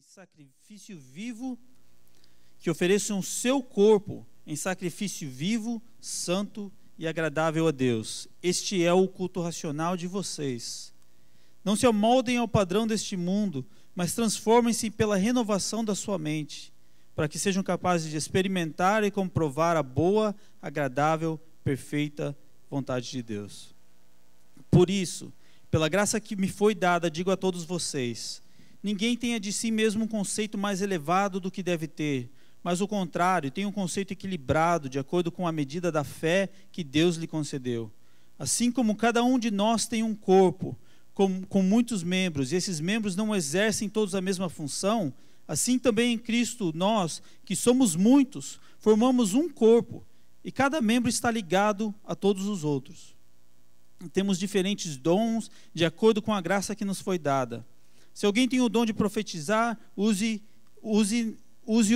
sacrifício vivo, que ofereçam o seu corpo em sacrifício vivo, santo e agradável a Deus. Este é o culto racional de vocês. Não se amoldem ao padrão deste mundo, mas transformem-se pela renovação da sua mente, para que sejam capazes de experimentar e comprovar a boa, agradável, perfeita vontade de Deus. Por isso, pela graça que me foi dada, digo a todos vocês: ninguém tenha de si mesmo um conceito mais elevado do que deve ter, mas o contrário, tenha um conceito equilibrado, de acordo com a medida da fé que Deus lhe concedeu. Assim como cada um de nós tem um corpo com muitos membros, e esses membros não exercem todos a mesma função, assim também em Cristo nós, que somos muitos, formamos um corpo, e cada membro está ligado a todos os outros. Temos diferentes dons, de acordo com a graça que nos foi dada. Se alguém tem o dom de profetizar, use-o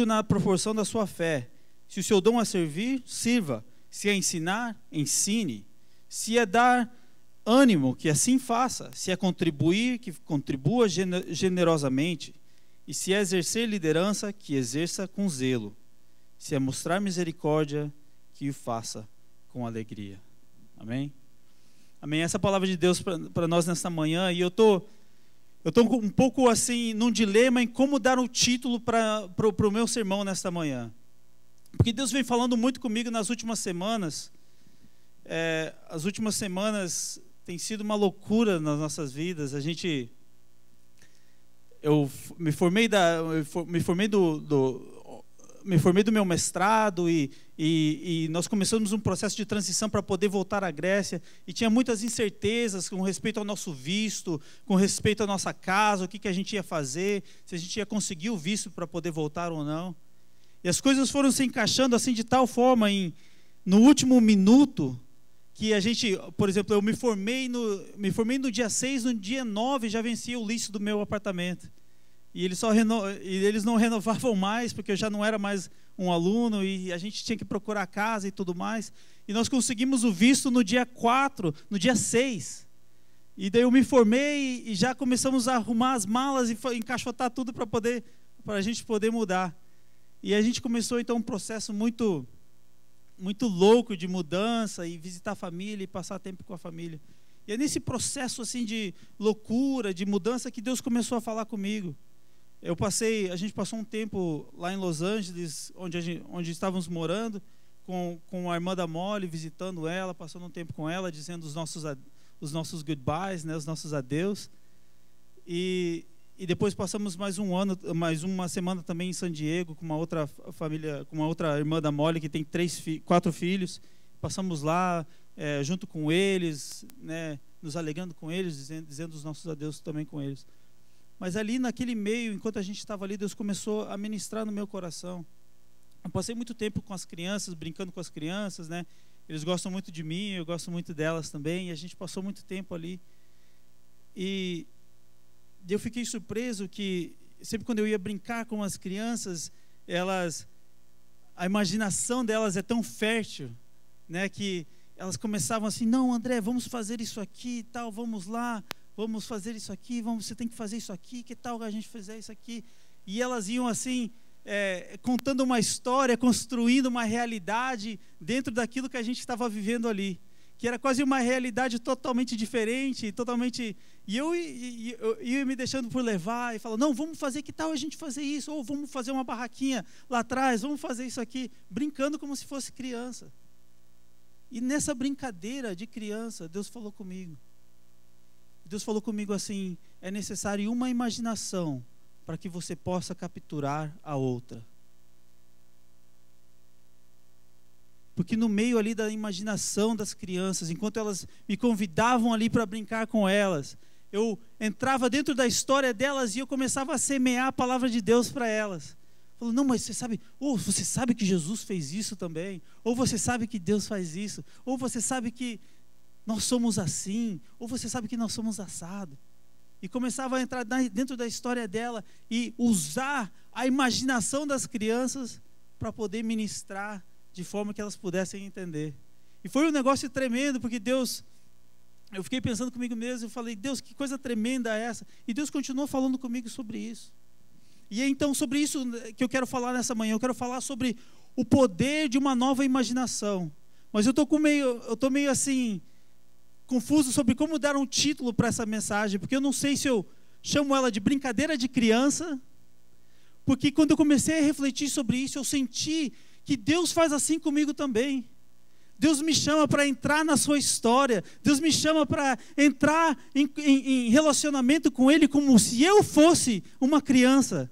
na proporção da sua fé. Se o seu dom é servir, sirva. Se é ensinar, ensine. Se é dar ânimo, que assim faça. Se é contribuir, que contribua generosamente. E se é exercer liderança, que exerça com zelo. Se é mostrar misericórdia, que o faça com alegria. Amém? Amém? Essa é a palavra de Deus para nós nesta manhã. E eu estou um pouco assim, num dilema em como dar um título para o meu sermão nesta manhã. Porque Deus vem falando muito comigo nas últimas semanas. As últimas semanas tem sido uma loucura nas nossas vidas. Eu me formei do meu mestrado e nós começamos um processo de transição para poder voltar à Grécia, e tinha muitas incertezas com respeito ao nosso visto, com respeito à nossa casa, o que a gente ia fazer, se a gente ia conseguir o visto para poder voltar ou não. E as coisas foram se encaixando assim de tal forma no último minuto, que a gente, por exemplo, eu me formei no dia 6, no dia 9 já vencia o lease do meu apartamento. E eles não renovavam mais, porque eu já não era mais um aluno, e a gente tinha que procurar casa e tudo mais. E nós conseguimos o visto no dia 4, no dia 6. E daí eu me formei e já começamos a arrumar as malas e encaixotar tudo para a gente poder mudar. E a gente começou então um processo muito, muito louco de mudança, e visitar a família e passar tempo com a família. E é nesse processo assim de loucura, de mudança, que Deus começou a falar comigo. A gente passou um tempo lá em Los Angeles, onde estávamos morando, com a irmã da Molly, visitando ela, passando um tempo com ela, dizendo os nossos goodbyes, né, os nossos adeus. E depois passamos mais uma semana também em San Diego, com uma outra família, com uma outra irmã da Molly, que tem 4 filhos. Passamos lá junto com eles, né, nos alegrando com eles, dizendo os nossos adeus também com eles. Mas ali naquele meio, enquanto a gente estava ali, Deus começou a ministrar no meu coração. Eu passei muito tempo com as crianças, brincando com as crianças, né? Eles gostam muito de mim, eu gosto muito delas também, e a gente passou muito tempo ali. E eu fiquei surpreso que sempre quando eu ia brincar com as crianças, a imaginação delas é tão fértil, né? Que elas começavam assim: não, André, vamos fazer isso aqui e tal, vamos lá. Vamos fazer isso aqui, você tem que fazer isso aqui, que tal a gente fizer isso aqui? E elas iam assim, contando uma história, construindo uma realidade dentro daquilo que a gente estava vivendo ali, que era quase uma realidade totalmente diferente, e eu ia me deixando por levar, e falando: não, vamos fazer, que tal a gente fazer isso? Ou vamos fazer uma barraquinha lá atrás, vamos fazer isso aqui, brincando como se fosse criança. E nessa brincadeira de criança, Deus falou comigo. Deus falou comigo assim: é necessário uma imaginação para que você possa capturar a outra. Porque no meio ali da imaginação das crianças, enquanto elas me convidavam ali para brincar com elas, eu entrava dentro da história delas e eu começava a semear a palavra de Deus para elas. Falou: não, mas você sabe que Jesus fez isso também, ou você sabe que Deus faz isso, ou você sabe que nós somos assim, ou você sabe que nós somos assado. E começava a entrar dentro da história dela e usar a imaginação das crianças para poder ministrar de forma que elas pudessem entender. E foi um negócio tremendo, porque eu fiquei pensando comigo mesmo, eu falei: Deus, que coisa tremenda é essa? E Deus continuou falando comigo sobre isso. E é então sobre isso que eu quero falar nessa manhã. Eu quero falar sobre o poder de uma nova imaginação. Mas eu estou meio assim, confuso sobre como dar um título para essa mensagem, porque eu não sei se eu chamo ela de brincadeira de criança, porque quando eu comecei a refletir sobre isso, eu senti que Deus faz assim comigo também. Deus me chama para entrar na sua história. Deus me chama para entrar em relacionamento com Ele como se eu fosse uma criança.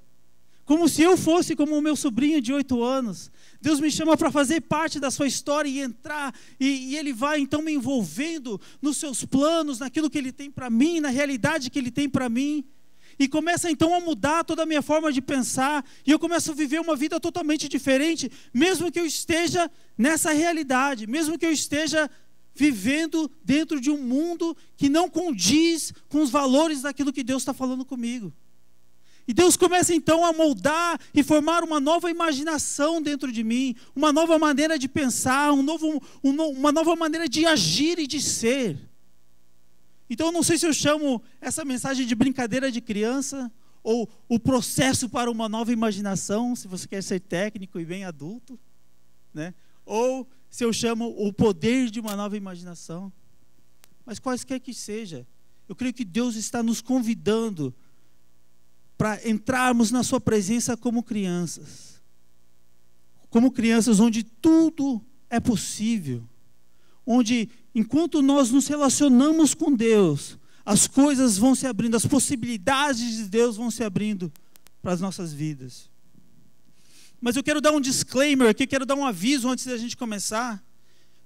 Como se eu fosse como o meu sobrinho de 8 anos. Deus me chama para fazer parte da sua história e entrar. E Ele vai então me envolvendo nos seus planos, naquilo que Ele tem para mim, na realidade que Ele tem para mim. E começa então a mudar toda a minha forma de pensar. E eu começo a viver uma vida totalmente diferente, mesmo que eu esteja nessa realidade, mesmo que eu esteja vivendo dentro de um mundo que não condiz com os valores daquilo que Deus está falando comigo. E Deus começa então a moldar e formar uma nova imaginação dentro de mim, uma nova maneira de pensar, uma nova maneira de agir e de ser. Então eu não sei se eu chamo essa mensagem de brincadeira de criança, ou o processo para uma nova imaginação, se você quer ser técnico e bem adulto, né? Ou se eu chamo o poder de uma nova imaginação. Mas quaisquer que seja, eu creio que Deus está nos convidando para entrarmos na sua presença como crianças onde tudo é possível, onde enquanto nós nos relacionamos com Deus, as coisas vão se abrindo, as possibilidades de Deus vão se abrindo para as nossas vidas. Mas eu quero dar um disclaimer aqui, quero dar um aviso antes da gente começar,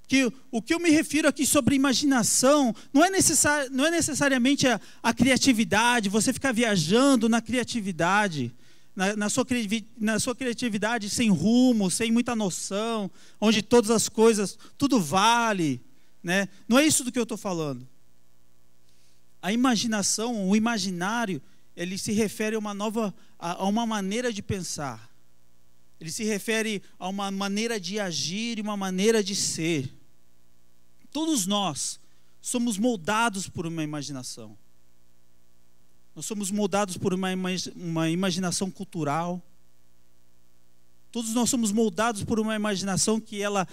que o que eu me refiro aqui sobre imaginação não é necessariamente a criatividade, você ficar viajando na criatividade, na sua criatividade sem rumo, sem muita noção, onde todas as coisas, tudo vale, né? Não é isso do que eu estou falando. A imaginação, o imaginário, ele se refere a uma maneira de pensar. Ele se refere a uma maneira de agir e uma maneira de ser. Todos nós somos moldados por uma imaginação. Nós somos moldados por uma imaginação cultural. Todos nós somos moldados por uma imaginação que ela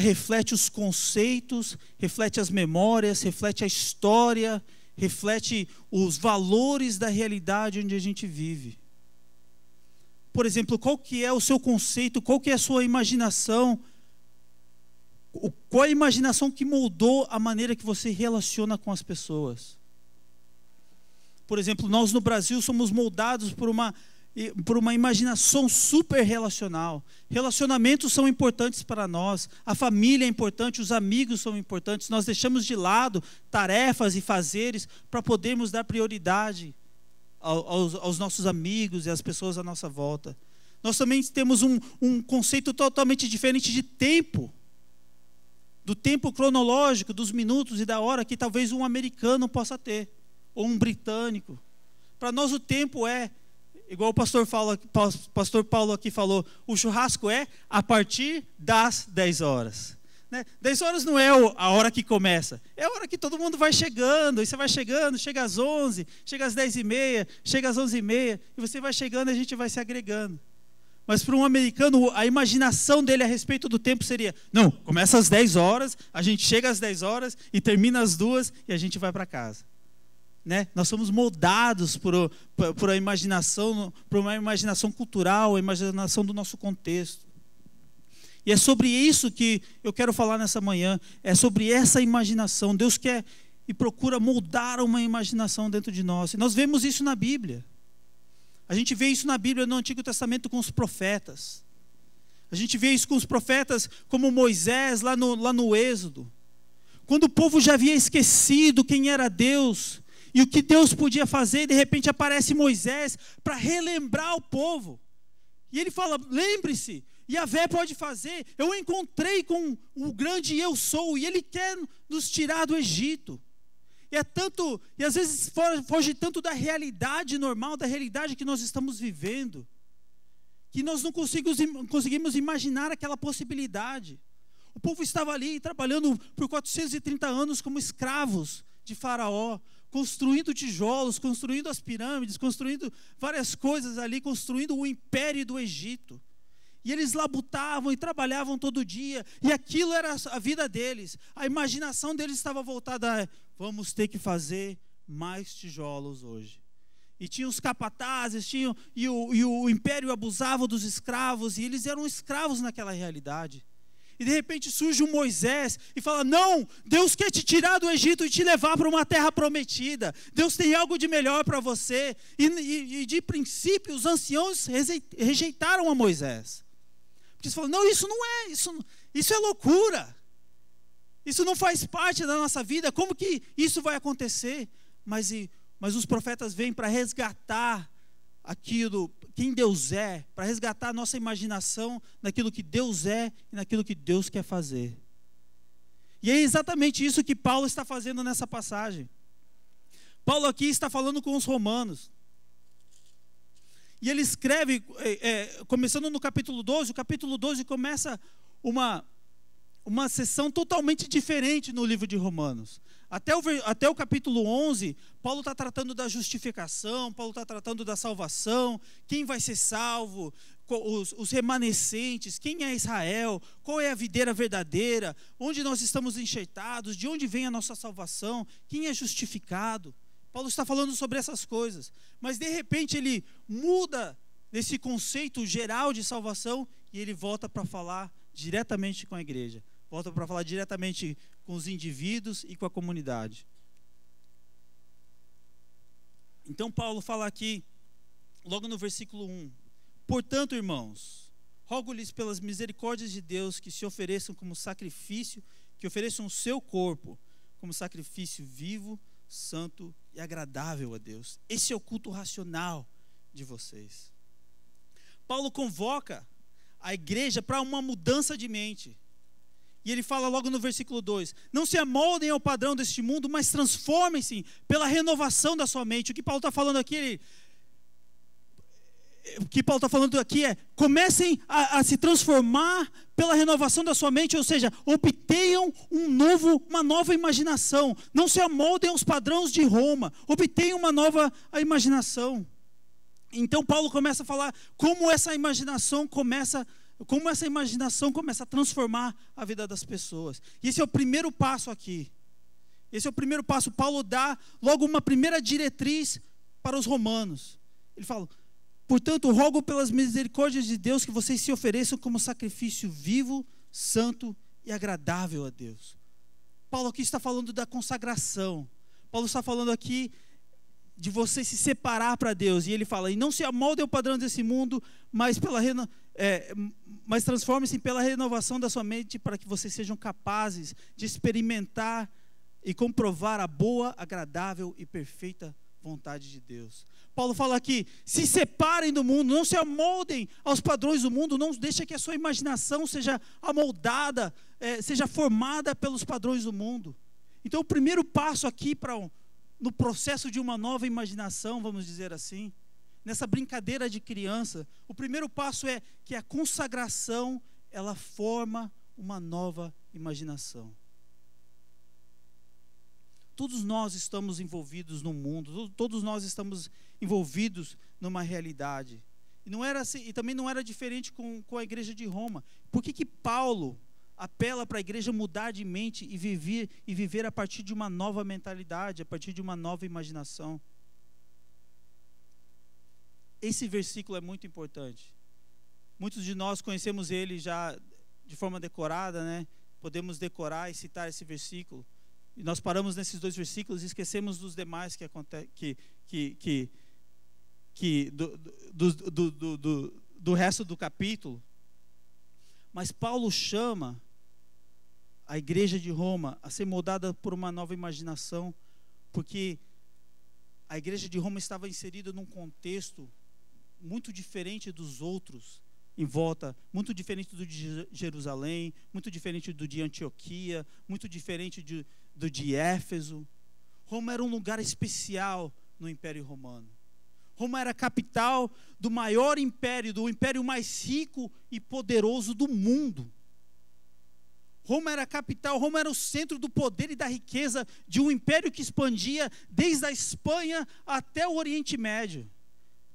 reflete os conceitos, reflete as memórias, reflete a história, reflete os valores da realidade onde a gente vive. Por exemplo, qual que é o seu conceito, qual que é a sua imaginação? Qual é a imaginação que moldou a maneira que você relaciona com as pessoas? Por exemplo, nós no Brasil somos moldados por uma imaginação super relacional. Relacionamentos são importantes para nós, a família é importante, os amigos são importantes. Nós deixamos de lado tarefas e fazeres para podermos dar prioridade aos nossos amigos e às pessoas à nossa volta. Nós também temos um conceito totalmente diferente de tempo, do tempo cronológico, dos minutos e da hora que talvez um americano possa ter, ou um britânico. Para nós o tempo é, igual o pastor Paulo aqui falou, o churrasco é a partir das 10 horas. Né? 10 horas não é a hora que começa, é a hora que todo mundo vai chegando, e você vai chegando, chega às 11, chega às 10h30, chega às 11h30, e você vai chegando e a gente vai se agregando. Mas para um americano, a imaginação dele a respeito do tempo seria, não, começa às 10 horas, a gente chega às 10 horas e termina às 2 e a gente vai para casa. Né? Nós somos moldados por uma imaginação cultural, a imaginação do nosso contexto. E é sobre isso que eu quero falar nessa manhã, é sobre essa imaginação. Deus quer e procura moldar uma imaginação dentro de nós. E nós vemos isso na Bíblia. A gente vê isso na Bíblia, no Antigo Testamento, com os profetas. A gente vê isso com os profetas como Moisés, lá no Êxodo. Quando o povo já havia esquecido quem era Deus e o que Deus podia fazer, de repente aparece Moisés para relembrar o povo. E ele fala, lembre-se, Yahvé pode fazer, eu encontrei com o grande eu sou, e ele quer nos tirar do Egito. E às vezes foge tanto da realidade normal, da realidade que nós estamos vivendo, que nós não conseguimos imaginar aquela possibilidade. O povo estava ali trabalhando por 430 anos como escravos de Faraó, construindo tijolos, construindo as pirâmides, construindo várias coisas ali, construindo o império do Egito. E eles labutavam e trabalhavam todo dia, e aquilo era a vida deles. A imaginação deles estava voltada a: vamos ter que fazer mais tijolos hoje. E tinha os capatazes, e o império abusava dos escravos, e eles eram escravos naquela realidade. E de repente surge um Moisés e fala: não, Deus quer te tirar do Egito e te levar para uma terra prometida. Deus tem algo de melhor para você. E de princípio os anciãos rejeitaram a Moisés. Porque eles falam: não, isso não é, isso é loucura. Isso não faz parte da nossa vida. Como que isso vai acontecer? Mas os profetas vêm para resgatar aquilo, quem Deus é, para resgatar a nossa imaginação naquilo que Deus é e naquilo que Deus quer fazer. E é exatamente isso que Paulo está fazendo nessa passagem. Paulo aqui está falando com os romanos. E ele escreve, começando no capítulo 12, o capítulo 12 começa uma sessão totalmente diferente no livro de Romanos. Até o capítulo 11, Paulo está tratando da justificação, Paulo está tratando da salvação, quem vai ser salvo, os remanescentes, quem é Israel, qual é a videira verdadeira, onde nós estamos enxertados, de onde vem a nossa salvação, quem é justificado. Paulo está falando sobre essas coisas, mas de repente ele muda desse conceito geral de salvação e ele volta para falar diretamente com a igreja. Volta para falar diretamente com os indivíduos e com a comunidade. Então Paulo fala aqui, logo no versículo 1: portanto, irmãos, rogo-lhes pelas misericórdias de Deus que se ofereçam como sacrifício, que ofereçam o seu corpo como sacrifício vivo, santo e agradável a Deus. Esse é o culto racional de vocês. Paulo convoca a igreja para uma mudança de mente. E ele fala logo no versículo 2: não se amoldem ao padrão deste mundo, mas transformem-se pela renovação da sua mente. O que Paulo está falando aqui, é: comecem a se transformar pela renovação da sua mente, ou seja, obtenham uma nova imaginação. Não se amoldem aos padrões de Roma, obtenham uma nova imaginação. Então Paulo começa a falar como essa imaginação começa a transformar a vida das pessoas. E esse é o primeiro passo aqui. Esse é o primeiro passo. Paulo dá logo uma primeira diretriz para os romanos. Ele fala: portanto, rogo pelas misericórdias de Deus que vocês se ofereçam como sacrifício vivo, santo e agradável a Deus. Paulo aqui está falando da consagração. Paulo está falando aqui de você se separar para Deus. E ele fala: e não se amoldem ao padrão desse mundo, mas transformem-se pela renovação da sua mente, para que vocês sejam capazes de experimentar e comprovar a boa, agradável e perfeita vontade de Deus. Paulo fala aqui: se separem do mundo, não se amoldem aos padrões do mundo, não deixe que a sua imaginação seja amoldada, seja formada pelos padrões do mundo. Então o primeiro passo aqui no processo de uma nova imaginação, vamos dizer assim, nessa brincadeira de criança, o primeiro passo é que a consagração, ela forma uma nova imaginação. Todos nós estamos envolvidos no mundo, todos nós estamos envolvidos numa realidade. E não era assim, e também não era diferente com a igreja de Roma. Por que Paulo apela para a igreja mudar de mente e viver a partir de uma nova mentalidade, a partir de uma nova imaginação? Esse versículo é muito importante. Muitos de nós conhecemos ele já de forma decorada, né? Podemos decorar e citar esse versículo. E nós paramos nesses dois versículos e esquecemos dos demais do resto do capítulo. Mas Paulo chama a igreja de Roma a ser moldada por uma nova imaginação, porque a igreja de Roma estava inserida num contexto muito diferente dos outros em volta, muito diferente do de Jerusalém, muito diferente do de Antioquia, muito diferente do de Éfeso. Roma era um lugar especial no Império Romano. Roma era a capital do maior império, do império mais rico e poderoso do mundo. Roma era a capital, Roma era o centro do poder e da riqueza de um império que expandia desde a Espanha até o Oriente Médio.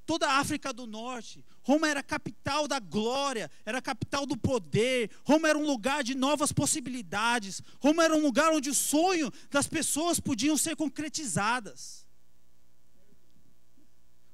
Toda a África do Norte. Roma era a capital da glória, era a capital do poder. Roma era um lugar de novas possibilidades. Roma era um lugar onde o sonho das pessoas podiam ser concretizadas.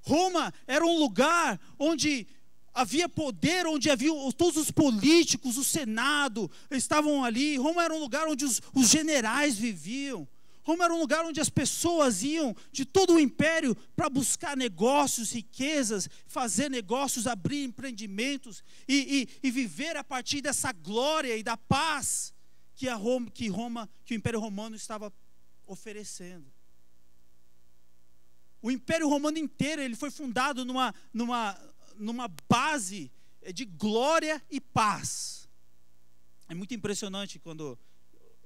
Roma era um lugar onde havia poder, onde havia todos os políticos, o Senado estavam ali. Roma era um lugar onde os generais viviam. Roma era um lugar onde as pessoas iam de todo o império para buscar negócios, riquezas, fazer negócios, abrir empreendimentos e viver a partir dessa glória e da paz que o Império Romano estava oferecendo. O Império Romano inteiro ele foi fundado numa base de glória e paz. É muito impressionante quando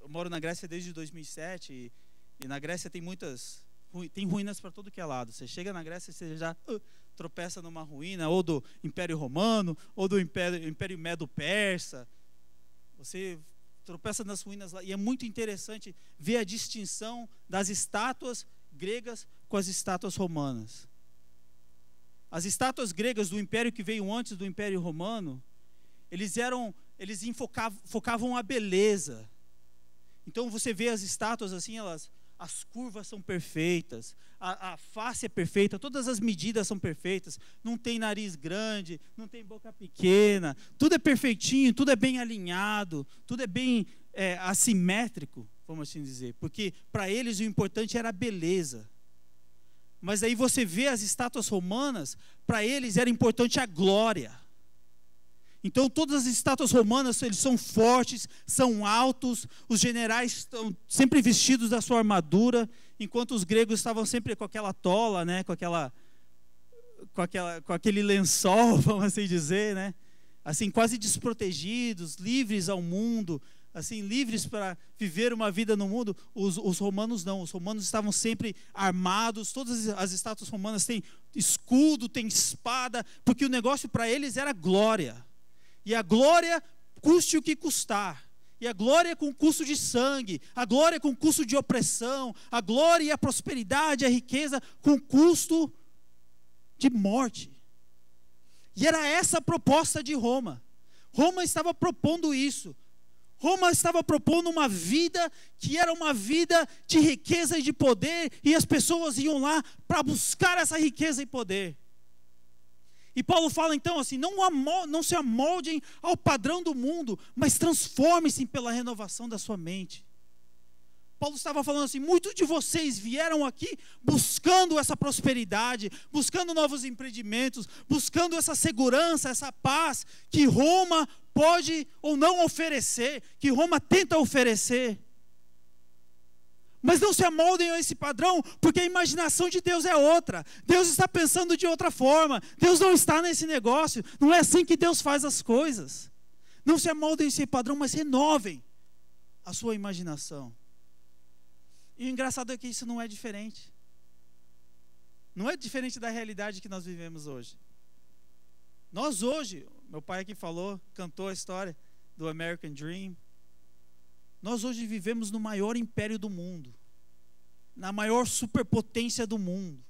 eu moro na Grécia desde 2007 e na Grécia tem ruínas para todo que é lado. Você chega na Grécia e você já tropeça numa ruína ou do Império Romano ou do Império Medo-Persa. Você tropeça nas ruínas lá e é muito interessante ver a distinção das estátuas gregas com as estátuas romanas. As estátuas gregas do império que veio antes do Império Romano, eles focavam a beleza. Então você vê as estátuas assim, as curvas são perfeitas, a face é perfeita, todas as medidas são perfeitas, não tem nariz grande, não tem boca pequena, tudo é perfeitinho, tudo é bem alinhado, tudo é bem assimétrico, vamos assim dizer, porque para eles o importante era a beleza. Mas aí você vê as estátuas romanas, para eles era importante a glória. Então todas as estátuas romanas, eles são fortes, são altos, os generais estão sempre vestidos da sua armadura, enquanto os gregos estavam sempre com aquela tola, né, com aquele lençol, vamos assim dizer, né, assim quase desprotegidos, livres ao mundo, assim livres para viver uma vida no mundo. Os romanos não, os romanos estavam sempre armados, todas as estátuas romanas têm escudo, têm espada, porque o negócio para eles era glória. E a glória, custe o que custar. E a glória com custo de sangue. A glória com custo de opressão. A glória e a prosperidade, a riqueza com custo de morte. E era essa a proposta de Roma. Roma estava propondo isso. Roma estava propondo uma vida que era uma vida de riqueza e de poder. E as pessoas iam lá para buscar essa riqueza e poder. E Paulo fala então assim, não se amoldem ao padrão do mundo, mas transformem-se pela renovação da sua mente. Paulo estava falando assim, muitos de vocês vieram aqui buscando essa prosperidade, buscando novos empreendimentos, buscando essa segurança, essa paz que Roma pode ou não oferecer, que Roma tenta oferecer. Mas não se amoldem a esse padrão, porque a imaginação de Deus é outra. Deus está pensando de outra forma. Deus não está nesse negócio. Não é assim que Deus faz as coisas. Não se amoldem a esse padrão, mas renovem a sua imaginação. E o engraçado é que isso não é diferente. Não é diferente da realidade que nós vivemos hoje. Nós hoje, meu pai aqui falou, cantou a história do American Dream. Nós hoje vivemos no maior império do mundo, na maior superpotência do mundo,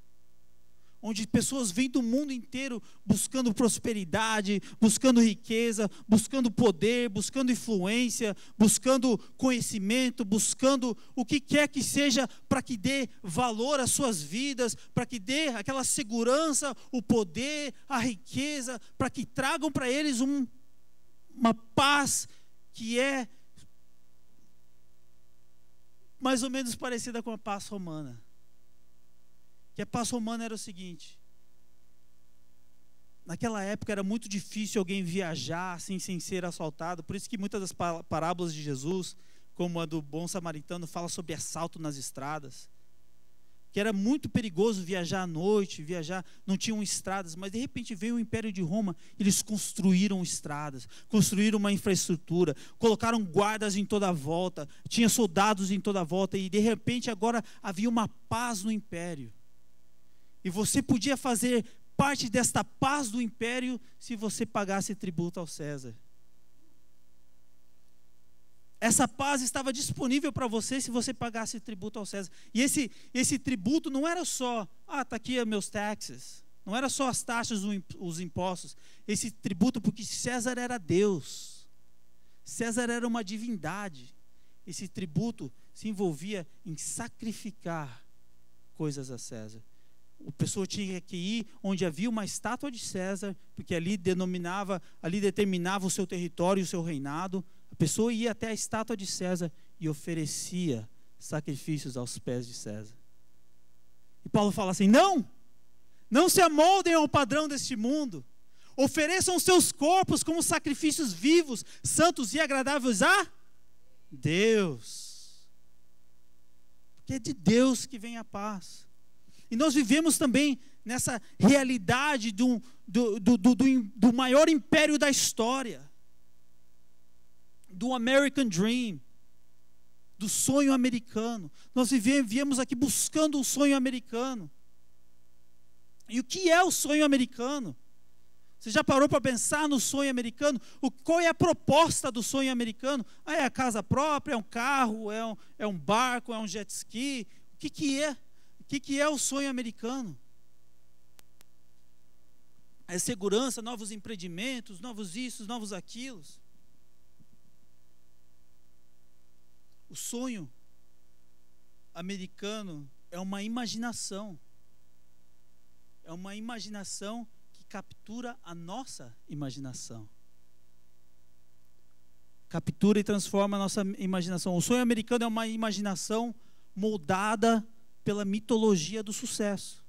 onde pessoas vêm do mundo inteiro buscando prosperidade, buscando riqueza, buscando poder, buscando influência, buscando conhecimento, buscando o que quer que seja para que dê valor às suas vidas, para que dê aquela segurança, o poder, a riqueza, para que tragam para eles uma paz que é mais ou menos parecida com a paz romana. Que a paz romana era o seguinte: naquela época era muito difícil alguém viajar assim, sem ser assaltado. Por isso que muitas das parábolas de Jesus, como a do bom samaritano, fala sobre assalto nas estradas. Que era muito perigoso viajar à noite, não tinham estradas, mas de repente veio o Império de Roma, eles construíram estradas, construíram uma infraestrutura, colocaram guardas em toda a volta, tinha soldados em toda a volta, e de repente agora havia uma paz no Império. E você podia fazer parte desta paz do Império se você pagasse tributo ao César. essa paz estava disponível para você se você pagasse tributo ao César. E esse tributo não era só, está aqui meus taxes. Não era só as taxas, os impostos. Esse tributo, porque César era Deus. César era uma divindade. Esse tributo se envolvia em sacrificar coisas a César. A pessoa tinha que ir onde havia uma estátua de César, porque ali determinava o seu território e o seu reinado. A pessoa ia até a estátua de César e oferecia sacrifícios aos pés de César. E Paulo fala assim: não se amoldem ao padrão deste mundo. Ofereçam os seus corpos como sacrifícios vivos, santos e agradáveis a Deus. Porque é de Deus que vem a paz. E nós vivemos também nessa realidade do maior império da história, do American Dream, do sonho americano. Nós viemos aqui buscando o sonho americano. E o que é o sonho americano? Você já parou para pensar no sonho americano? Qual é a proposta do sonho americano? É a casa própria, é um carro, é um barco, é um jet ski? O que é? O que é o sonho americano? É segurança, novos empreendimentos, novos isso, novos aquilos. O sonho americano é uma imaginação. É uma imaginação que captura a nossa imaginação. Captura e transforma a nossa imaginação. O sonho americano é uma imaginação moldada pela mitologia do sucesso.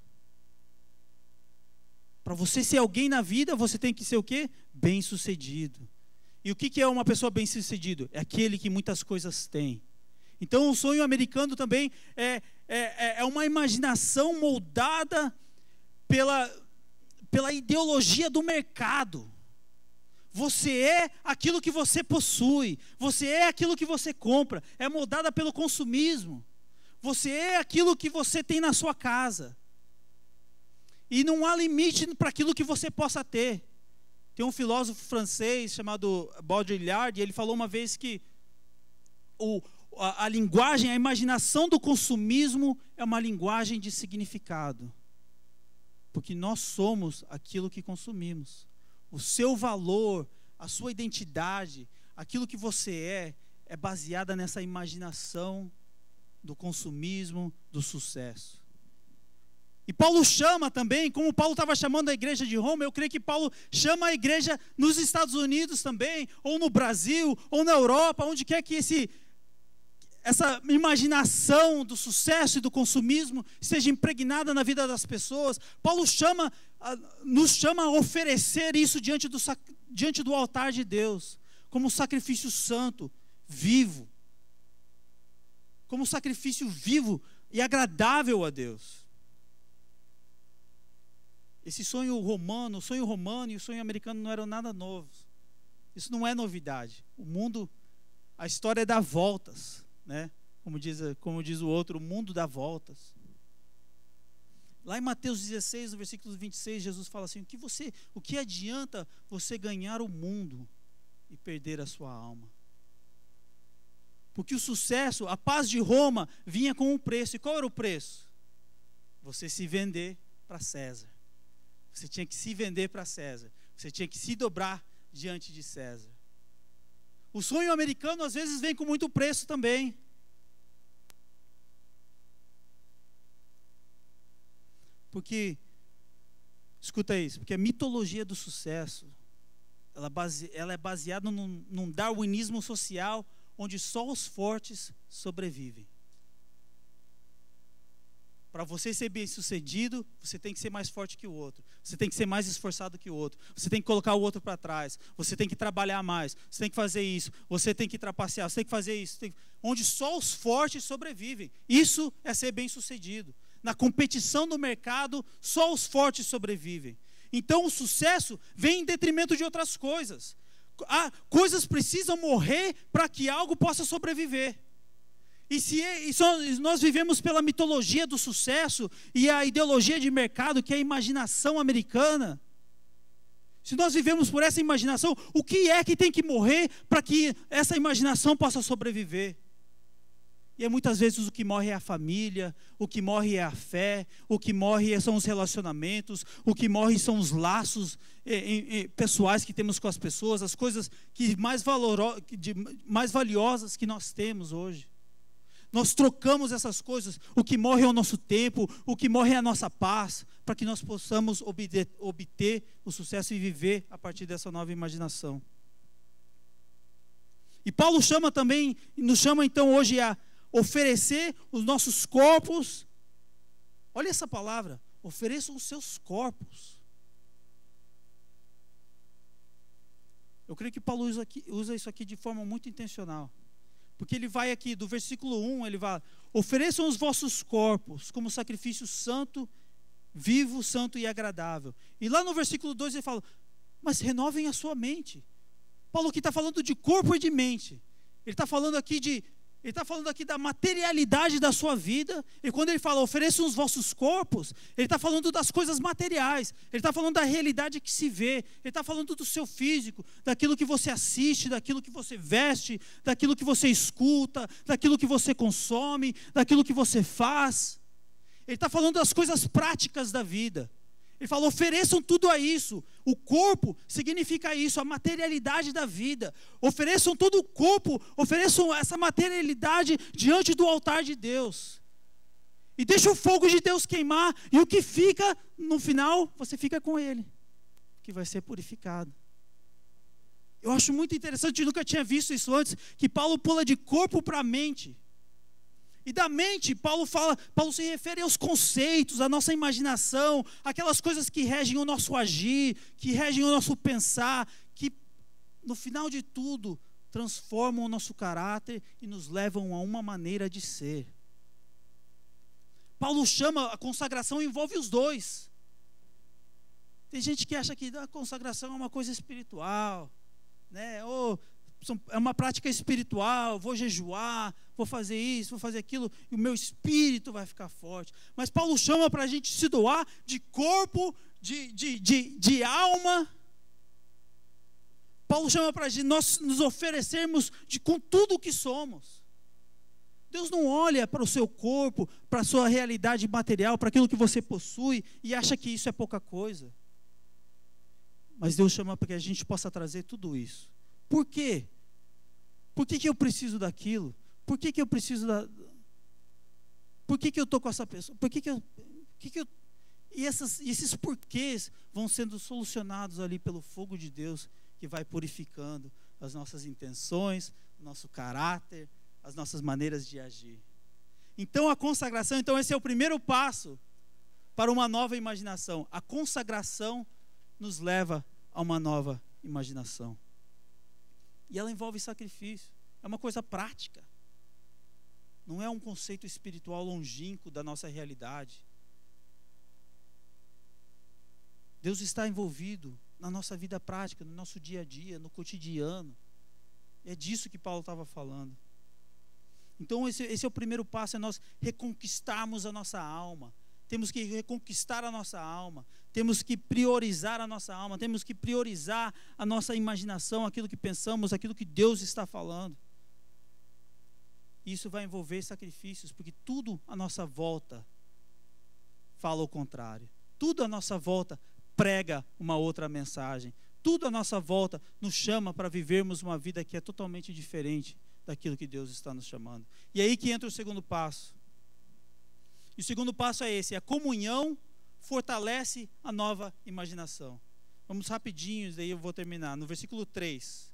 Para você ser alguém na vida, você tem que ser o quê? Bem-sucedido. E o que é uma pessoa bem-sucedida? É aquele que muitas coisas tem. Então o sonho americano também é uma imaginação moldada pela ideologia do mercado. Você é aquilo que você possui. Você é aquilo que você compra. É moldada pelo consumismo. Você é aquilo que você tem na sua casa. E não há limite para aquilo que você possa ter. Tem um filósofo francês chamado Baudrillard, e ele falou uma vez que a linguagem, a imaginação do consumismo é uma linguagem de significado. Porque nós somos aquilo que consumimos. O seu valor, a sua identidade, aquilo que você é baseada nessa imaginação do consumismo, do sucesso. E Paulo chama também, como Paulo estava chamando a igreja de Roma, eu creio que Paulo chama a igreja nos Estados Unidos também, ou no Brasil, ou na Europa, onde quer que essa imaginação do sucesso e do consumismo seja impregnada na vida das pessoas. Paulo nos chama a oferecer isso diante do altar de Deus, como sacrifício santo, vivo. Como sacrifício vivo e agradável a Deus. Esse sonho romano, o sonho romano e o sonho americano não eram nada novos. Isso não é novidade. O mundo, a história dá voltas, né? Como diz o outro, o mundo dá voltas. Lá em Mateus 16, no versículo 26, Jesus fala assim: o que adianta você ganhar o mundo e perder a sua alma? Porque o sucesso, a paz de Roma vinha com um preço. E qual era o preço? Você se vender para César. Você tinha que se vender para César. Você tinha que se dobrar diante de César. O sonho americano às vezes vem com muito preço também. Porque, escuta isso, porque a mitologia do sucesso, ela é baseada num darwinismo social, onde só os fortes sobrevivem. Para você ser bem sucedido, você tem que ser mais forte que o outro. Você tem que ser mais esforçado que o outro. Você tem que colocar o outro para trás. Você tem que trabalhar mais. Você tem que fazer isso. Você tem que trapacear. Você tem que fazer isso. Onde só os fortes sobrevivem. Isso é ser bem sucedido. Na competição do mercado, só os fortes sobrevivem. Então o sucesso vem em detrimento de outras coisas. Coisas precisam morrer para que algo possa sobreviver. E se nós vivemos pela mitologia do sucesso e a ideologia de mercado, que é a imaginação americana, Se nós vivemos por essa imaginação, o que é que tem que morrer para que essa imaginação possa sobreviver? E muitas vezes o que morre é a família, o que morre é a fé, o que morre são os relacionamentos, o que morre são os laços pessoais que temos com as pessoas, as coisas que mais valiosas que nós temos hoje. Nós trocamos essas coisas, o que morre é o nosso tempo, o que morre é a nossa paz, para que nós possamos obter o sucesso e viver a partir dessa nova imaginação. E Paulo nos chama então hoje a oferecer os nossos corpos. Olha essa palavra, ofereçam os seus corpos. Eu creio que Paulo usa isso aqui de forma muito intencional. Porque ele vai aqui, do versículo 1, ele vai: ofereçam os vossos corpos como sacrifício santo, vivo, santo e agradável. E lá no versículo 2 ele fala: mas renovem a sua mente. Paulo aqui está falando de corpo e de mente. Ele está falando aqui da materialidade da sua vida. E quando ele fala ofereçam os vossos corpos, ele está falando das coisas materiais. Ele está falando da realidade que se vê. Ele está falando do seu físico, daquilo que você assiste, daquilo que você veste, daquilo que você escuta, daquilo que você consome, daquilo que você faz. Ele está falando das coisas práticas da vida. Ele fala: ofereçam tudo a isso. O corpo significa isso, a materialidade da vida. Ofereçam todo o corpo, ofereçam essa materialidade diante do altar de Deus. E deixa o fogo de Deus queimar, e o que fica, no final, você fica com ele, que vai ser purificado. Eu acho muito interessante, eu nunca tinha visto isso antes, que Paulo pula de corpo para a mente. E da mente, Paulo se refere aos conceitos, à nossa imaginação, aquelas coisas que regem o nosso agir, que regem o nosso pensar, que no final de tudo transformam o nosso caráter e nos levam a uma maneira de ser. Paulo chama, a consagração envolve os dois. Tem gente que acha que a consagração é uma coisa espiritual, né? É uma prática espiritual, vou jejuar, vou fazer isso, vou fazer aquilo, e o meu espírito vai ficar forte. Mas Paulo chama para a gente se doar de corpo, de alma. Paulo chama para nós nos oferecermos com tudo o que somos. Deus não olha para o seu corpo, para a sua realidade material, para aquilo que você possui, e acha que isso é pouca coisa. Mas Deus chama para que a gente possa trazer tudo isso. Por quê? Por que eu preciso daquilo? Por que eu preciso Por que eu estou com essa pessoa? E esses porquês vão sendo solucionados ali pelo fogo de Deus, que vai purificando as nossas intenções, o nosso caráter, as nossas maneiras de agir. Então a consagração, esse é o primeiro passo para uma nova imaginação. A consagração nos leva a uma nova imaginação. E ela envolve sacrifício. É uma coisa prática. Não é um conceito espiritual longínquo da nossa realidade. Deus está envolvido na nossa vida prática, no nosso dia a dia, no cotidiano. É disso que Paulo estava falando. Então esse é o primeiro passo, é nós reconquistarmos a nossa alma. Temos que reconquistar a nossa alma, temos que priorizar a nossa alma, temos que priorizar a nossa imaginação, aquilo que pensamos, aquilo que Deus está falando. Isso vai envolver sacrifícios, porque tudo à nossa volta fala o contrário. Tudo à nossa volta prega uma outra mensagem. Tudo à nossa volta nos chama para vivermos uma vida que é totalmente diferente daquilo que Deus está nos chamando. E aí que entra o segundo passo. E o segundo passo é esse: a comunhão fortalece a nova imaginação. Vamos rapidinho, daí eu vou terminar. No versículo 3.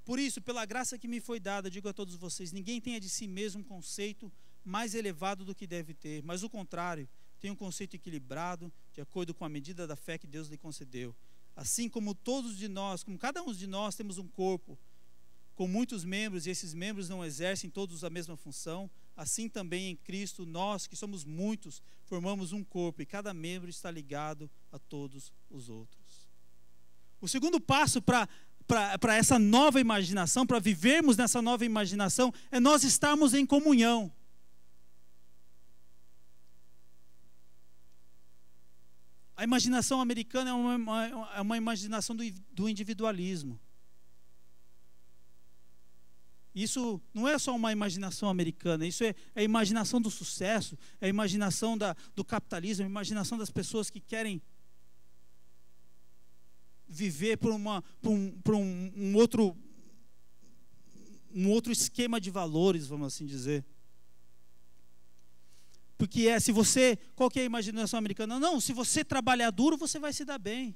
Por isso, pela graça que me foi dada, digo a todos vocês, ninguém tenha de si mesmo um conceito mais elevado do que deve ter, mas o contrário, tenha um conceito equilibrado, de acordo com a medida da fé que Deus lhe concedeu. Assim como todos de nós, como cada um de nós temos um corpo com muitos membros, e esses membros não exercem todos a mesma função, assim também em Cristo, nós que somos muitos, formamos um corpo, e cada membro está ligado a todos os outros. O segundo passo para essa nova imaginação, para vivermos nessa nova imaginação, é nós estarmos em comunhão. A imaginação americana é uma imaginação do individualismo. Isso não é só uma imaginação americana, isso é a imaginação do sucesso, é a imaginação do capitalismo, é a imaginação das pessoas que querem viver por um outro esquema de valores, vamos assim dizer. Porque qual que é a imaginação americana? Não, se você trabalhar duro, você vai se dar bem.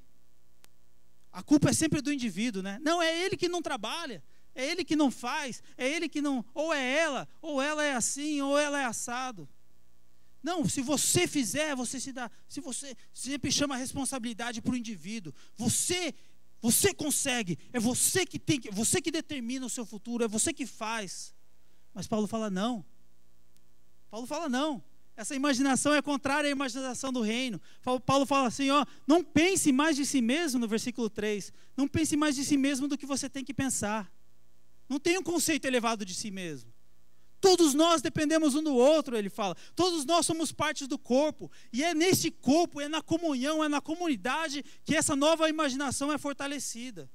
A culpa é sempre do indivíduo, né? Não, é ele que não trabalha. É ele que não faz, é ele que não, ou ela é assim, ou ela é assado. Não, se você fizer, você se dá. Se você sempre chama a responsabilidade para o indivíduo. Você consegue, é você que determina o seu futuro, é você que faz. Mas Paulo fala não. Essa imaginação é contrária à imaginação do reino. Paulo fala assim, não pense mais de si mesmo, no versículo 3. Não pense mais de si mesmo do que você tem que pensar. Não tem um conceito elevado de si mesmo. Todos nós dependemos um do outro, ele fala. Todos nós somos partes do corpo. E é nesse corpo, é na comunhão, é na comunidade que essa nova imaginação é fortalecida.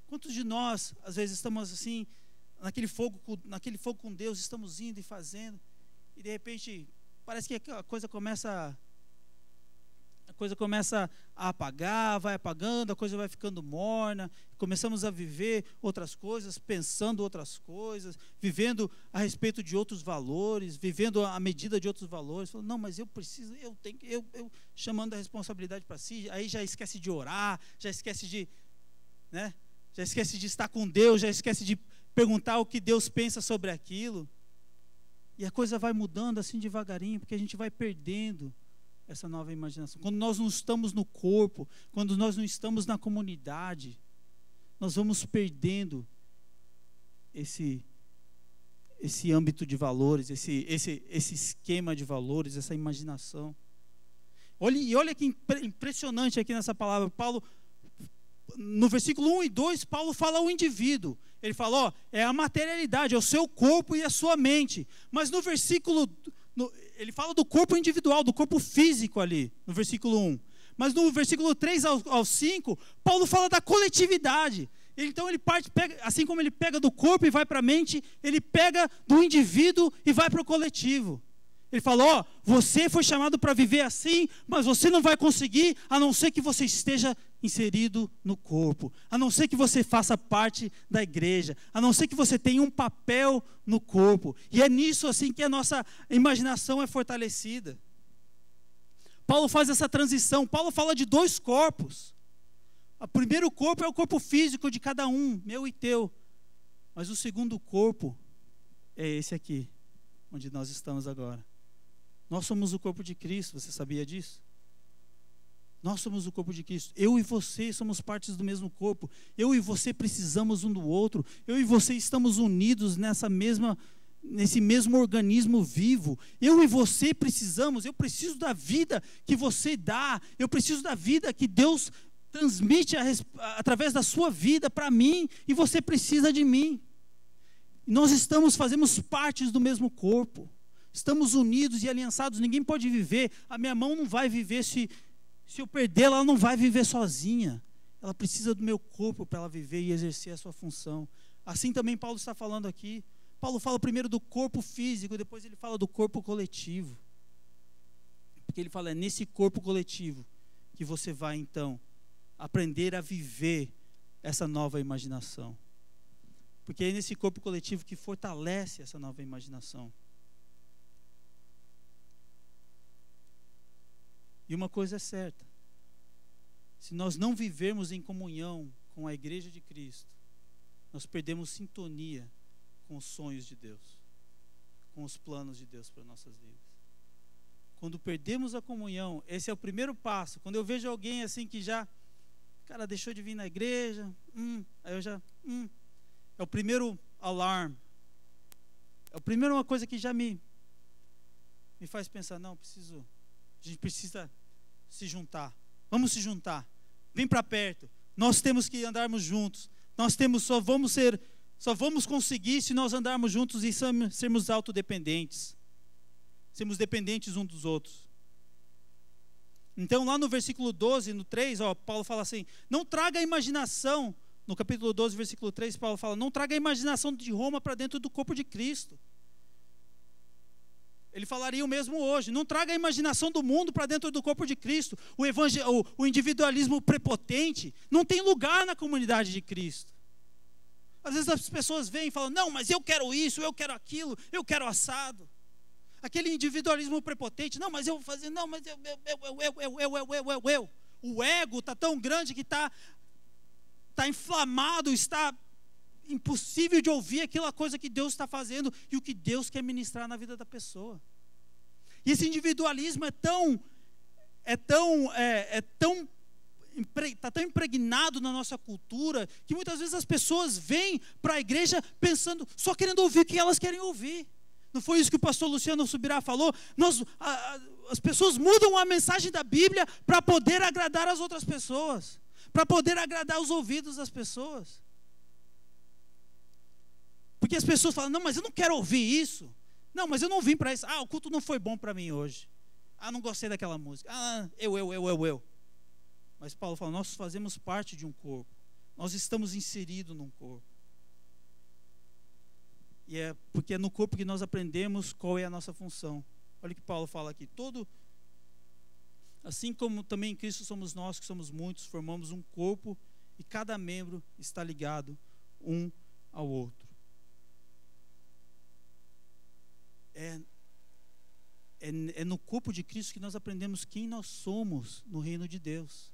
Quantos de nós, às vezes, estamos assim, naquele fogo com Deus, estamos indo e fazendo, e de repente, parece que a coisa começa a apagar, vai apagando, a coisa vai ficando morna, começamos a viver outras coisas, pensando outras coisas, vivendo a respeito de outros valores, vivendo a medida de outros valores, falando, não, mas eu preciso, eu chamando a responsabilidade para si, aí já esquece de orar, já esquece de estar com Deus, já esquece de perguntar o que Deus pensa sobre aquilo, e a coisa vai mudando assim devagarinho, porque a gente vai perdendo essa nova imaginação. Quando nós não estamos no corpo, quando nós não estamos na comunidade, nós vamos perdendo esse âmbito de valores, esse esquema de valores, essa imaginação. Olha que impressionante aqui nessa palavra. Paulo, no versículo 1 e 2, Paulo fala ao indivíduo. Ele fala, é a materialidade, é o seu corpo e a sua mente. Mas no versículo ele fala do corpo individual, do corpo físico ali, no versículo 1. Mas no versículo 3 ao 5, Paulo fala da coletividade. Então ele assim como ele pega do corpo e vai para a mente, ele pega do indivíduo e vai para o coletivo. Ele fala, você foi chamado para viver assim, mas você não vai conseguir, a não ser que você esteja inserido no corpo, a não ser que você faça parte da igreja, a não ser que você tenha um papel no corpo. E é nisso assim que a nossa imaginação é fortalecida. Paulo faz essa transição. Paulo fala de dois corpos. O primeiro corpo é o corpo físico de cada um, meu e teu. Mas o segundo corpo é esse aqui, onde nós estamos agora. Nós somos o corpo de Cristo, você sabia disso? Nós somos o corpo de Cristo. Eu e você somos partes do mesmo corpo. Eu e você precisamos um do outro. Eu e você estamos unidos nesse mesmo organismo vivo. Eu e você precisamos. Eu preciso da vida que você dá. Eu preciso da vida que Deus transmite através da sua vida para mim. E você precisa de mim. Nós fazemos partes do mesmo corpo. Estamos unidos e aliançados. Ninguém pode viver. A minha mão não vai viver se eu perdê-la, ela não vai viver sozinha. Ela precisa do meu corpo para ela viver e exercer a sua função. Assim também Paulo está falando aqui. Paulo fala primeiro do corpo físico, depois ele fala do corpo coletivo. Porque ele fala, é nesse corpo coletivo que você vai então aprender a viver essa nova imaginação. Porque é nesse corpo coletivo que fortalece essa nova imaginação. E uma coisa é certa, se nós não vivermos em comunhão com a igreja de Cristo, nós perdemos sintonia com os sonhos de Deus, com os planos de Deus para nossas vidas. Quando perdemos a comunhão, esse é o primeiro passo. Quando eu vejo alguém assim que deixou de vir na igreja, aí eu já, é o primeiro alarme. É a primeira uma coisa que já me faz pensar, não, a gente precisa se juntar. Vamos se juntar. Vem para perto. Nós temos que andarmos juntos. Só vamos conseguir se nós andarmos juntos e sermos autodependentes. Sermos dependentes uns dos outros. Então, lá no versículo 12, no 3, Paulo fala assim: não traga a imaginação. No capítulo 12, versículo 3, Paulo fala: não traga a imaginação de Roma para dentro do corpo de Cristo. Ele falaria o mesmo hoje: não traga a imaginação do mundo para dentro do corpo de Cristo. O individualismo prepotente não tem lugar na comunidade de Cristo. Às vezes as pessoas vêm e falam: não, mas eu quero isso, eu quero aquilo, eu quero assado. Aquele individualismo prepotente: não, mas eu vou fazer, não, mas eu. O ego está tão grande que está inflamado, está impossível de ouvir aquela coisa que Deus está fazendo e o que Deus quer ministrar na vida da pessoa. E esse individualismo está tão impregnado na nossa cultura que muitas vezes as pessoas vêm para a igreja pensando, só querendo ouvir o que elas querem ouvir. Não foi isso que o pastor Luciano Subirá falou? As pessoas mudam a mensagem da Bíblia para poder agradar as outras pessoas, para poder agradar os ouvidos das pessoas. Porque as pessoas falam: não, mas eu não quero ouvir isso. Não, mas eu não vim para isso. O culto não foi bom para mim hoje. Não gostei daquela música. Eu. Mas Paulo fala: nós fazemos parte de um corpo. Nós estamos inseridos num corpo. E é porque é no corpo que nós aprendemos qual é a nossa função. Olha o que Paulo fala aqui: assim como também em Cristo somos nós, que somos muitos, formamos um corpo e cada membro está ligado um ao outro. É no corpo de Cristo que nós aprendemos quem nós somos no reino de Deus.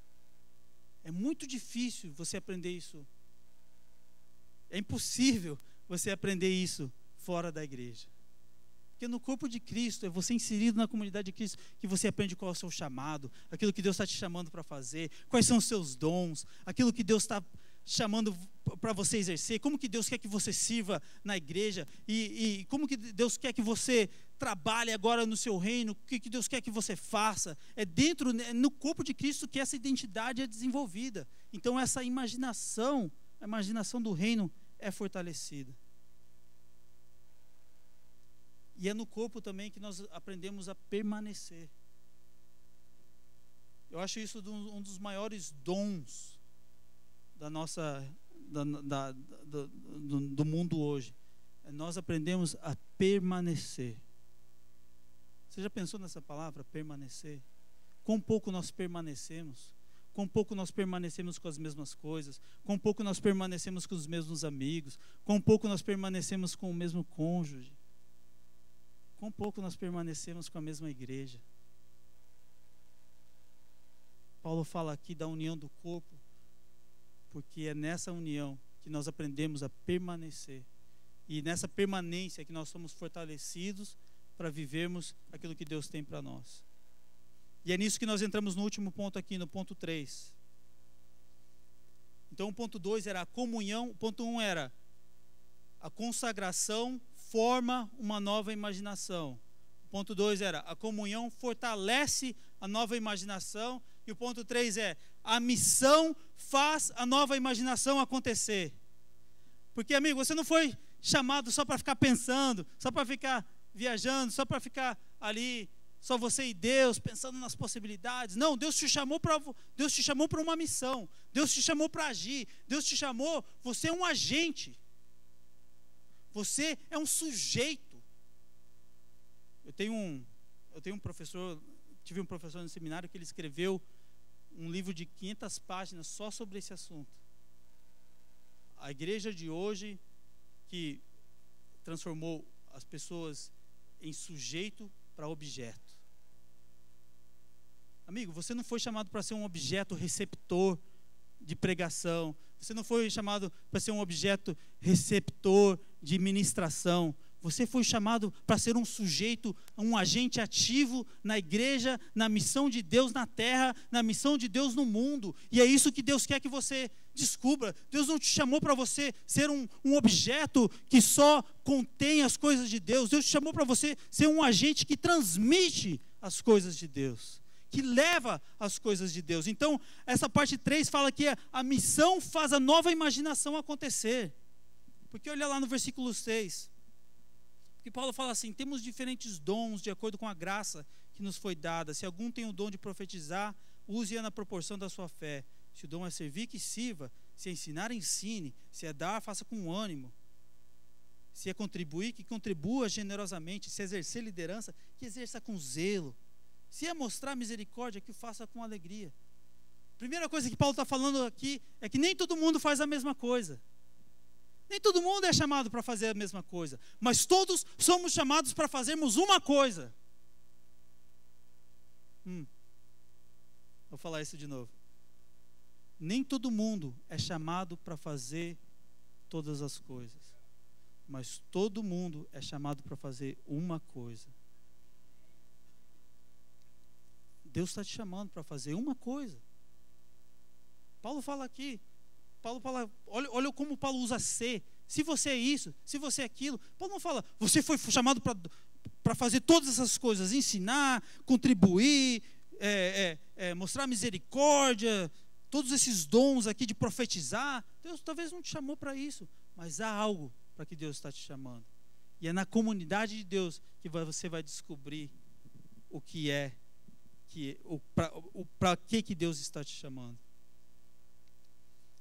É muito difícil você aprender isso. É impossível você aprender isso fora da igreja. Porque no corpo de Cristo, é você inserido na comunidade de Cristo, que você aprende qual é o seu chamado, aquilo que Deus está te chamando para fazer, quais são os seus dons, aquilo que Deus está chamando para você exercer, como que Deus quer que você sirva na igreja, e como que Deus quer que você trabalhe agora no seu reino, o que Deus quer que você faça. No corpo de Cristo que essa identidade é desenvolvida. Então essa imaginação, a imaginação do reino é fortalecida. E é no corpo também que nós aprendemos a permanecer. Eu acho isso um dos maiores dons do mundo hoje. Nós aprendemos a permanecer. Você já pensou nessa palavra, permanecer? Quão pouco nós permanecemos? Quão pouco nós permanecemos com as mesmas coisas? Quão pouco nós permanecemos com os mesmos amigos? Quão pouco nós permanecemos com o mesmo cônjuge? Quão pouco nós permanecemos com a mesma igreja? Paulo fala aqui da união do corpo, porque é nessa união que nós aprendemos a permanecer. E nessa permanência que nós somos fortalecidos para vivermos aquilo que Deus tem para nós. E é nisso que nós entramos no último ponto aqui, no ponto 3. Então o ponto 2 era a comunhão, o ponto 1 era a consagração forma uma nova imaginação. O ponto 2 era a comunhão fortalece a nova imaginação. E o ponto 3 é a missão faz a nova imaginação acontecer. Porque, amigo, você não foi chamado só para ficar pensando, só para ficar viajando, só para ficar ali, só você e Deus, pensando nas possibilidades. Não, Deus te chamou para uma missão. Deus te chamou para agir. Deus te chamou, você é um agente. Você é um sujeito. Eu tenho um professor, tive um professor no seminário que ele escreveu um livro de 500 páginas só sobre esse assunto. A igreja de hoje que transformou as pessoas em sujeito para objeto. Amigo, você não foi chamado para ser um objeto receptor de pregação. Você não foi chamado para ser um objeto receptor de ministração. Você foi chamado para ser um sujeito, um agente ativo na igreja, na missão de Deus na terra, na missão de Deus no mundo. E é isso que Deus quer que você descubra. Deus não te chamou para você ser um objeto que só contém as coisas de Deus. Deus te chamou para você ser um agente que transmite as coisas de Deus, que leva as coisas de Deus. Então, essa parte 3 fala que a missão faz a nova imaginação acontecer. Porque olha lá no versículo 6. Que Paulo fala assim: temos diferentes dons de acordo com a graça que nos foi dada. Se algum tem o dom de profetizar, use-a na proporção da sua fé. Se o dom é servir, que sirva. Se é ensinar, ensine. Se é dar, faça com ânimo. Se é contribuir, que contribua generosamente. Se é exercer liderança, que exerça com zelo. Se é mostrar misericórdia, que o faça com alegria. Primeira coisa que Paulo está falando aqui é que nem todo mundo faz a mesma coisa. Nem todo mundo é chamado para fazer a mesma coisa. Mas todos somos chamados para fazermos uma coisa. Vou falar isso de novo. Nem todo mundo é chamado para fazer todas as coisas. Mas todo mundo é chamado para fazer uma coisa. Deus está te chamando para fazer uma coisa. Paulo fala aqui, olha como Paulo usa ser. Se você é isso, se você é aquilo. Paulo não fala, você foi chamado para fazer todas essas coisas, ensinar, contribuir, mostrar misericórdia, todos esses dons aqui de profetizar. Deus talvez não te chamou para isso, mas há algo para que Deus está te chamando. E é na comunidade de Deus que você vai descobrir o que é, para que Deus está te chamando.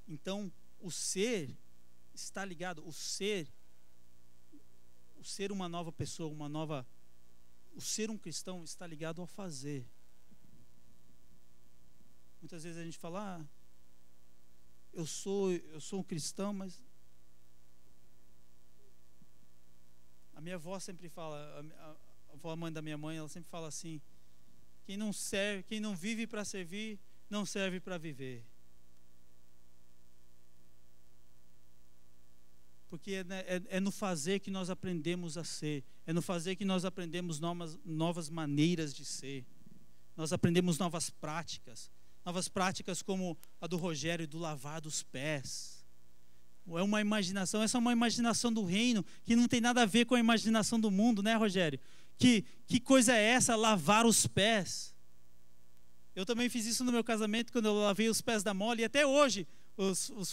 Então, o ser está ligado, o ser uma nova pessoa, o ser um cristão está ligado ao fazer. Muitas vezes a gente fala, eu sou um cristão, mas a minha avó sempre fala, a avó, a mãe da minha mãe, ela sempre fala assim: quem não vive para servir, não serve para viver. Porque é no fazer que nós aprendemos a ser. É no fazer que nós aprendemos novas maneiras de ser. Nós aprendemos novas práticas. Novas práticas como a do Rogério, do lavar dos pés. É uma imaginação, essa é uma imaginação do reino, que não tem nada a ver com a imaginação do mundo, né, Rogério? Que coisa é essa, lavar os pés? Eu também fiz isso no meu casamento, quando eu lavei os pés da Molly, e até hoje os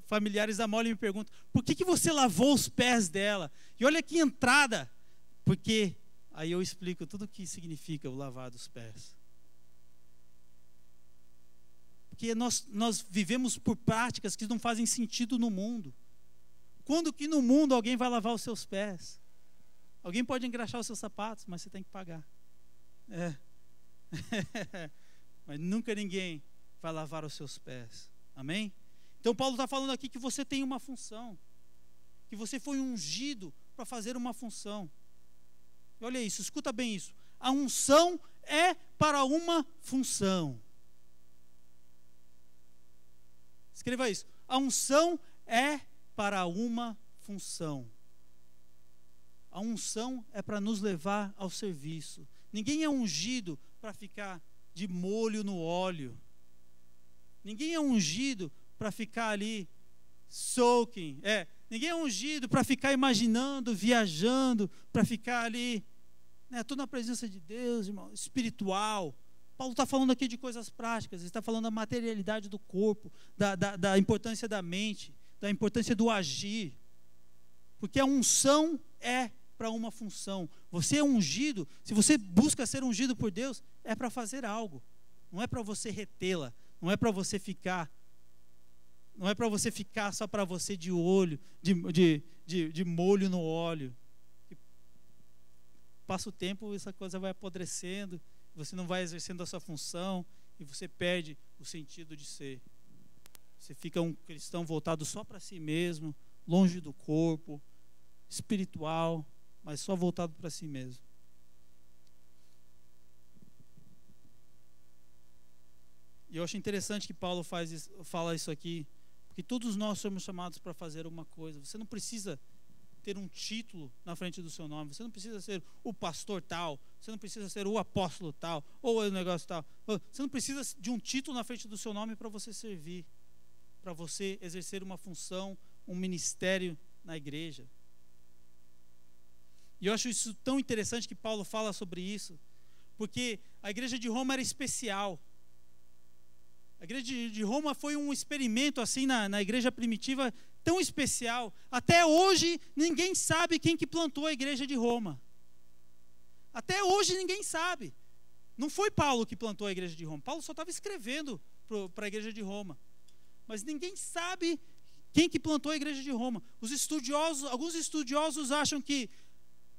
familiares da Molly me perguntam: por que você lavou os pés dela? E olha que entrada, porque aí eu explico tudo o que significa o lavar dos pés. Porque nós vivemos por práticas que não fazem sentido no mundo. Quando que no mundo alguém vai lavar os seus pés? Alguém pode engraxar os seus sapatos, mas você tem que pagar. Mas nunca ninguém vai lavar os seus pés. Amém? Então Paulo está falando aqui que você tem uma função, que você foi ungido para fazer uma função. E olha isso, escuta bem isso. A unção é para uma função. Escreva isso. A unção é para uma função. A unção é para nos levar ao serviço. Ninguém é ungido para ficar de molho no óleo. Ninguém é ungido para ficar ali soaking. Ninguém é ungido para ficar imaginando, viajando, para ficar ali, estou na presença de Deus, irmão, espiritual. Paulo está falando aqui de coisas práticas, ele está falando da materialidade do corpo, da importância da mente, da importância do agir. Porque a unção é para uma função. Você é ungido, se você busca ser ungido por Deus, é para fazer algo. Não é para você retê-la, não é para você ficar só para você de olho, de molho no óleo. Passa o tempo, essa coisa vai apodrecendo, você não vai exercendo a sua função e você perde o sentido de ser. Você fica um cristão voltado só para si mesmo, longe do corpo, espiritual, mas só voltado para si mesmo. E eu acho interessante que Paulo fala isso aqui, porque todos nós somos chamados para fazer uma coisa. Você não precisa ter um título na frente do seu nome, você não precisa ser o pastor tal, você não precisa ser o apóstolo tal, ou o negócio tal. Você não precisa de um título na frente do seu nome para você servir, para você exercer uma função, um ministério na igreja. E eu acho isso tão interessante que Paulo fala sobre isso, porque a igreja de Roma era especial. A igreja de Roma foi um experimento assim na igreja primitiva tão especial. Até hoje ninguém sabe quem que plantou a igreja de Roma. Até hoje ninguém sabe. Não foi Paulo que plantou a igreja de Roma. Paulo só estava escrevendo para a igreja de Roma. Mas ninguém sabe quem que plantou a igreja de Roma. Alguns estudiosos acham que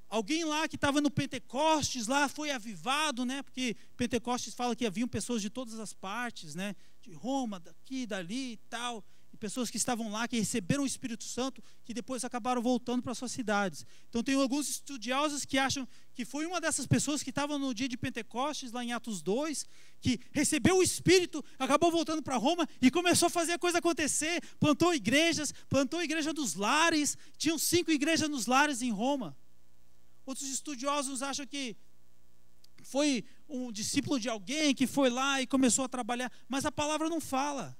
alguém lá que estava no Pentecostes, lá foi avivado, né? Porque Pentecostes fala que haviam pessoas de todas as partes, né? De Roma, daqui, dali e tal. E pessoas que estavam lá, que receberam o Espírito Santo, que depois acabaram voltando para suas cidades. Então tem alguns estudiosos que acham que foi uma dessas pessoas que estavam no dia de Pentecostes, lá em Atos 2, que recebeu o Espírito, acabou voltando para Roma e começou a fazer a coisa acontecer, plantou a igreja dos lares, tinham 5 igrejas nos lares em Roma. Outros estudiosos acham que foi um discípulo de alguém que foi lá e começou a trabalhar, mas a palavra não fala.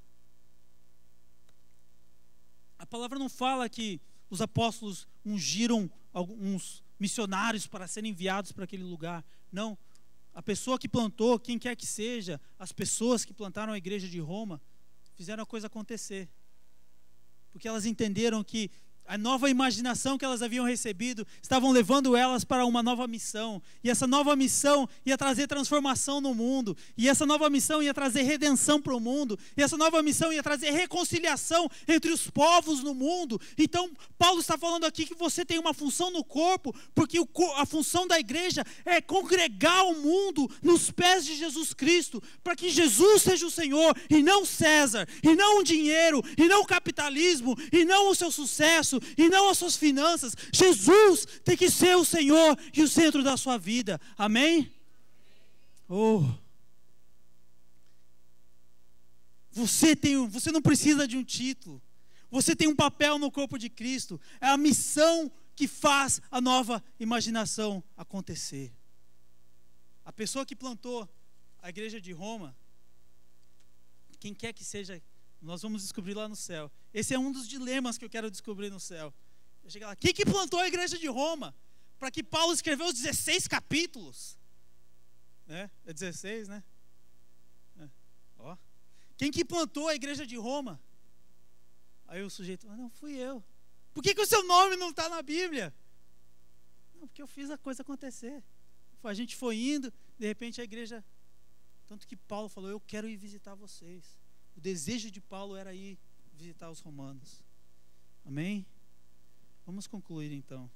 A palavra não fala que os apóstolos ungiram alguns missionários para serem enviados para aquele lugar. Não. A pessoa que plantou, quem quer que seja, as pessoas que plantaram a igreja de Roma, fizeram a coisa acontecer. Porque elas entenderam que a nova imaginação que elas haviam recebido estavam levando elas para uma nova missão. E essa nova missão ia trazer transformação no mundo. E essa nova missão ia trazer redenção para o mundo. E essa nova missão ia trazer reconciliação entre os povos no mundo. Então, Paulo está falando aqui que você tem uma função no corpo, porque a função da igreja é congregar o mundo nos pés de Jesus Cristo, para que Jesus seja o Senhor, e não César, e não o dinheiro, e não o capitalismo, e não o seu sucesso, e não as suas finanças. Jesus tem que ser o Senhor e o centro da sua vida. Amém? Oh. Você não precisa de um título. Você tem um papel no corpo de Cristo. É a missão que faz a nova imaginação acontecer. A pessoa que plantou a igreja de Roma, quem quer que seja, nós vamos descobrir lá no céu. Esse é um dos dilemas que eu quero descobrir no céu. Eu cheguei lá, quem que plantou a igreja de Roma? Para que Paulo escreveu os 16 capítulos. É 16, né? Ó. Quem que plantou a igreja de Roma? Aí o sujeito, não, fui eu. Por que o seu nome não está na Bíblia? Não, porque eu fiz a coisa acontecer. A gente foi indo, de repente a igreja... Tanto que Paulo falou, eu quero ir visitar vocês. O desejo de Paulo era ir visitar os romanos. Amém? Vamos concluir então.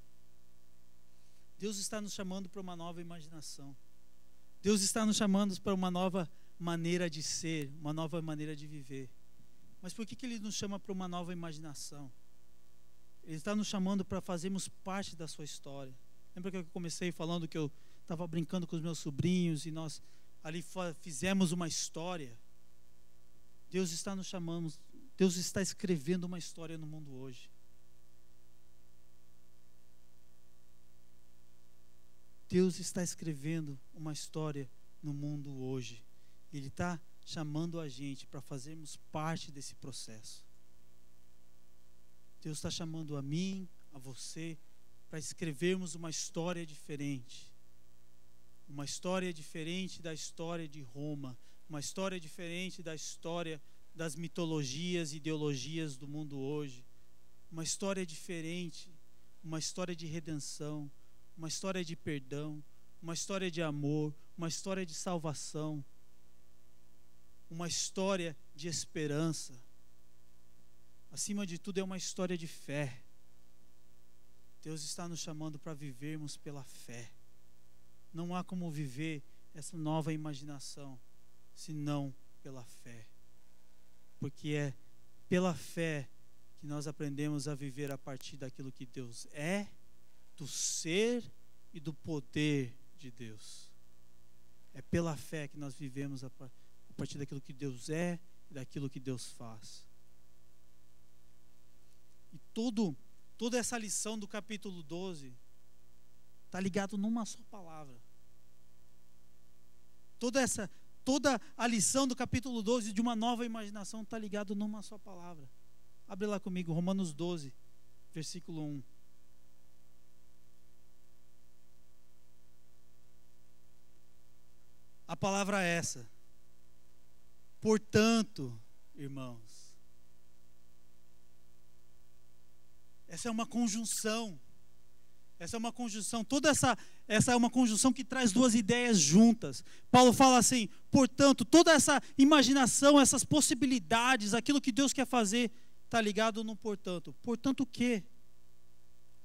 Deus está nos chamando para uma nova imaginação. Deus está nos chamando para uma nova maneira de ser, uma nova maneira de viver. Mas por que Ele nos chama para uma nova imaginação? Ele está nos chamando para fazermos parte da sua história. Lembra que eu comecei falando que eu estava brincando com os meus sobrinhos e nós ali fizemos uma história? Deus está nos chamando, Deus está escrevendo uma história no mundo hoje. Deus está escrevendo uma história no mundo hoje. Ele está chamando a gente para fazermos parte desse processo. Deus está chamando a mim, a você, para escrevermos uma história diferente. Uma história diferente da história de Roma. Uma história diferente da história das mitologias e ideologias do mundo hoje. Uma história diferente, uma história de redenção, uma história de perdão, uma história de amor, uma história de salvação, uma história de esperança. Acima de tudo é uma história de fé. Deus está nos chamando para vivermos pela fé. Não há como viver essa nova imaginação senão pela fé. Porque é pela fé que nós aprendemos a viver a partir daquilo que Deus é, do ser e do poder de Deus. É pela fé que nós vivemos a partir daquilo que Deus é e daquilo que Deus faz. E toda essa lição do capítulo 12 está ligado numa só palavra. Toda a lição do capítulo 12 de uma nova imaginação está ligado numa só palavra. Abre lá comigo, Romanos 12, versículo 1. A palavra é essa. Portanto, irmãos, essa é uma conjunção. Essa é uma conjunção. Toda essa é uma conjunção que traz duas ideias juntas. Paulo fala assim: portanto, toda essa imaginação, essas possibilidades, aquilo que Deus quer fazer, está ligado no portanto. Portanto o quê?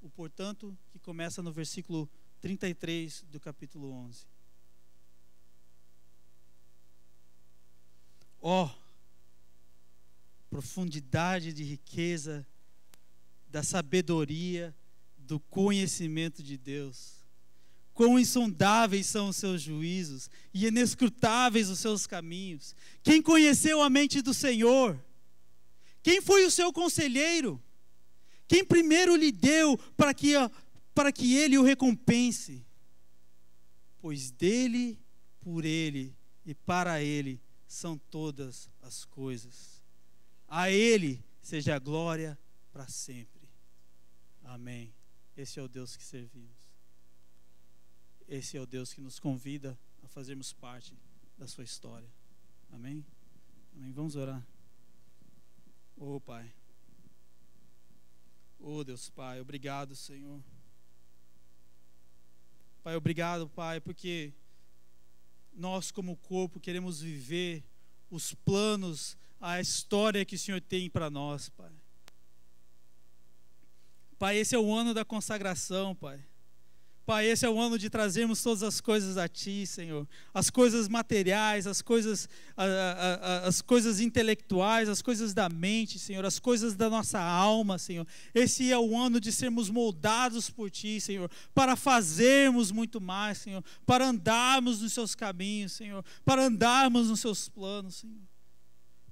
O portanto que começa no versículo 33 do capítulo 11. Ó, profundidade de riqueza, da sabedoria, do conhecimento de Deus. Quão insondáveis são os seus juízos e inescrutáveis os seus caminhos. Quem conheceu a mente do Senhor? Quem foi o seu conselheiro? Quem primeiro lhe deu para que ele o recompense? Pois dele, por ele e para ele são todas as coisas. A ele seja a glória para sempre. Amém. Esse é o Deus que servimos. Esse é o Deus que nos convida a fazermos parte da sua história. Amém? Amém. Vamos orar. Oh, Pai. Oh, Deus Pai, obrigado, Senhor. Pai, obrigado, Pai, porque nós como corpo queremos viver os planos, a história que o Senhor tem para nós, Pai. Pai, esse é o ano da consagração, Pai. Pai, esse é o ano de trazermos todas as coisas a Ti, Senhor. As coisas materiais, as coisas intelectuais, as coisas da mente, Senhor. As coisas da nossa alma, Senhor. Esse é o ano de sermos moldados por Ti, Senhor. Para fazermos muito mais, Senhor. Para andarmos nos Seus caminhos, Senhor. Para andarmos nos Seus planos, Senhor.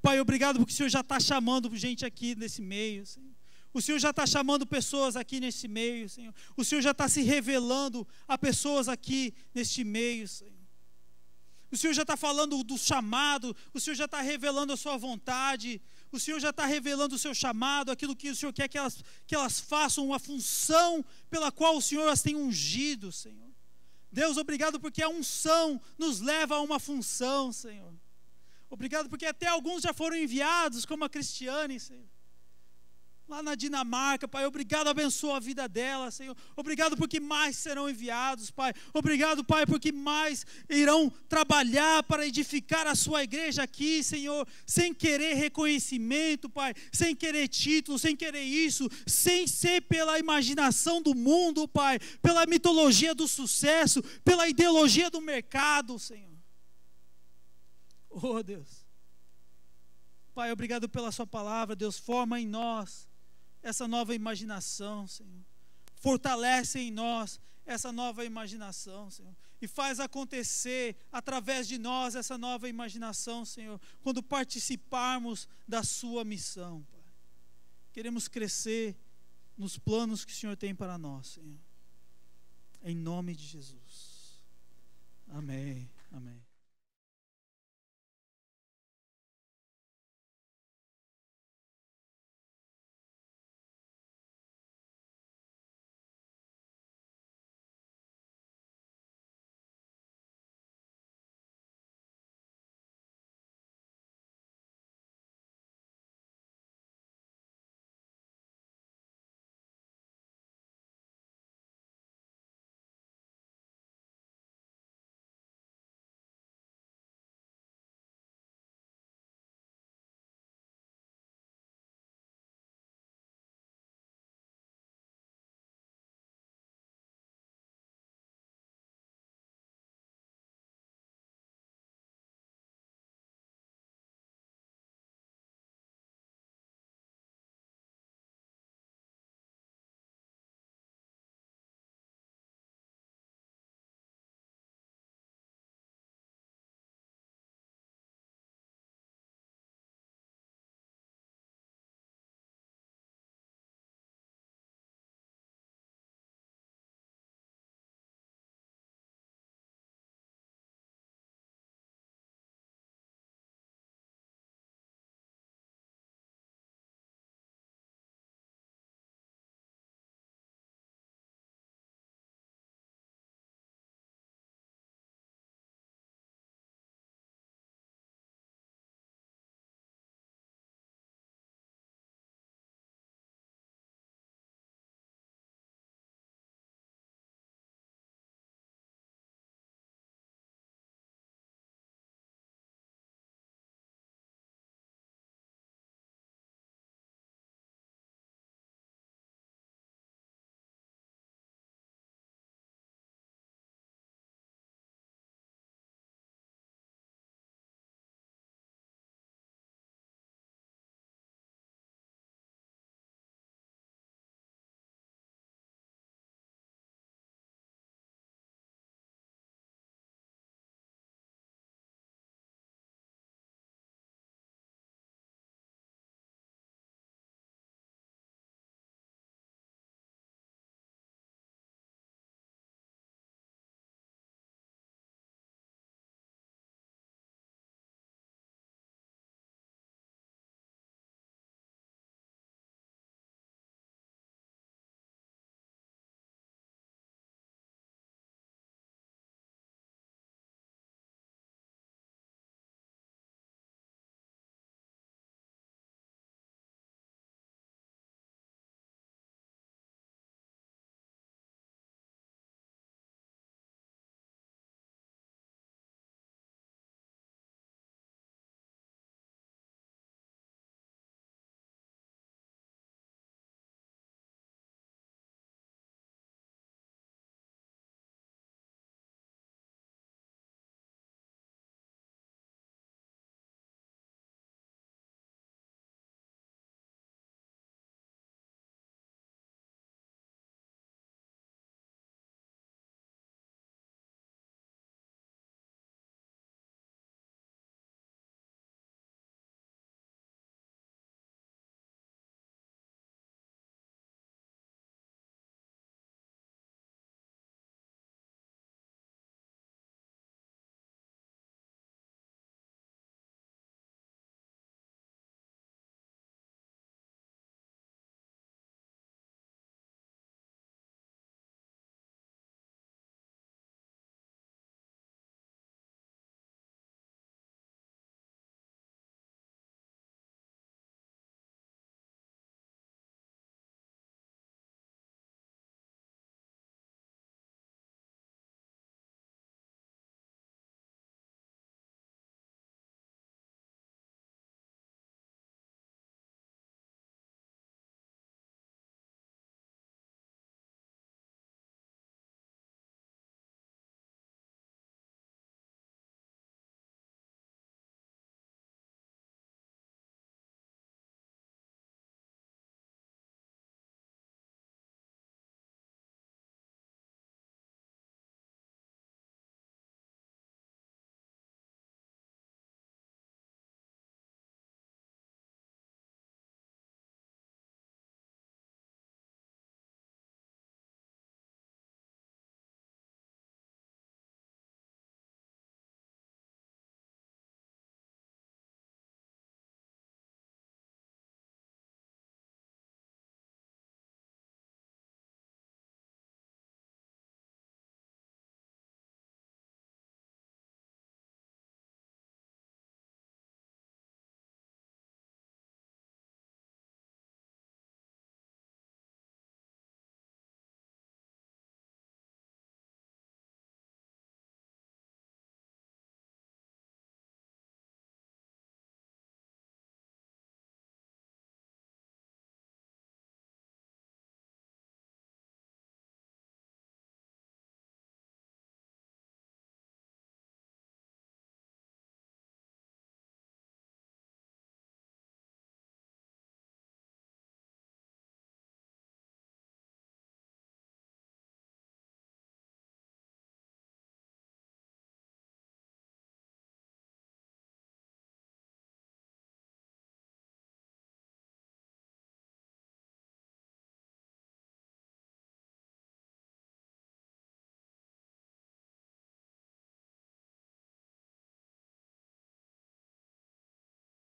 Pai, obrigado porque o Senhor já está chamando gente aqui nesse meio, Senhor. O Senhor já está chamando pessoas aqui neste meio, Senhor. O Senhor já está se revelando a pessoas aqui neste meio, Senhor. O Senhor já está falando do chamado. O Senhor já está revelando a sua vontade. O Senhor já está revelando o seu chamado, aquilo que o Senhor quer que elas façam, uma função pela qual o Senhor as tem ungido, Senhor. Deus, obrigado porque a unção nos leva a uma função, Senhor. Obrigado porque até alguns já foram enviados, como a Cristiane, Senhor. Lá na Dinamarca, Pai, obrigado, abençoa a vida dela, Senhor. Obrigado porque mais serão enviados, Pai. Obrigado, Pai, porque mais irão trabalhar para edificar a sua igreja aqui, Senhor, sem querer reconhecimento, Pai, sem querer título, sem querer isso, sem ser pela imaginação do mundo, Pai, pela mitologia do sucesso, pela ideologia do mercado, Senhor. Oh, Deus. Pai, obrigado pela sua palavra, Deus, forma em nós essa nova imaginação, Senhor. Fortalece em nós essa nova imaginação, Senhor. E faz acontecer através de nós essa nova imaginação, Senhor, quando participarmos da sua missão, Pai. Queremos crescer nos planos que o Senhor tem para nós, Senhor. Em nome de Jesus. Amém. Amém.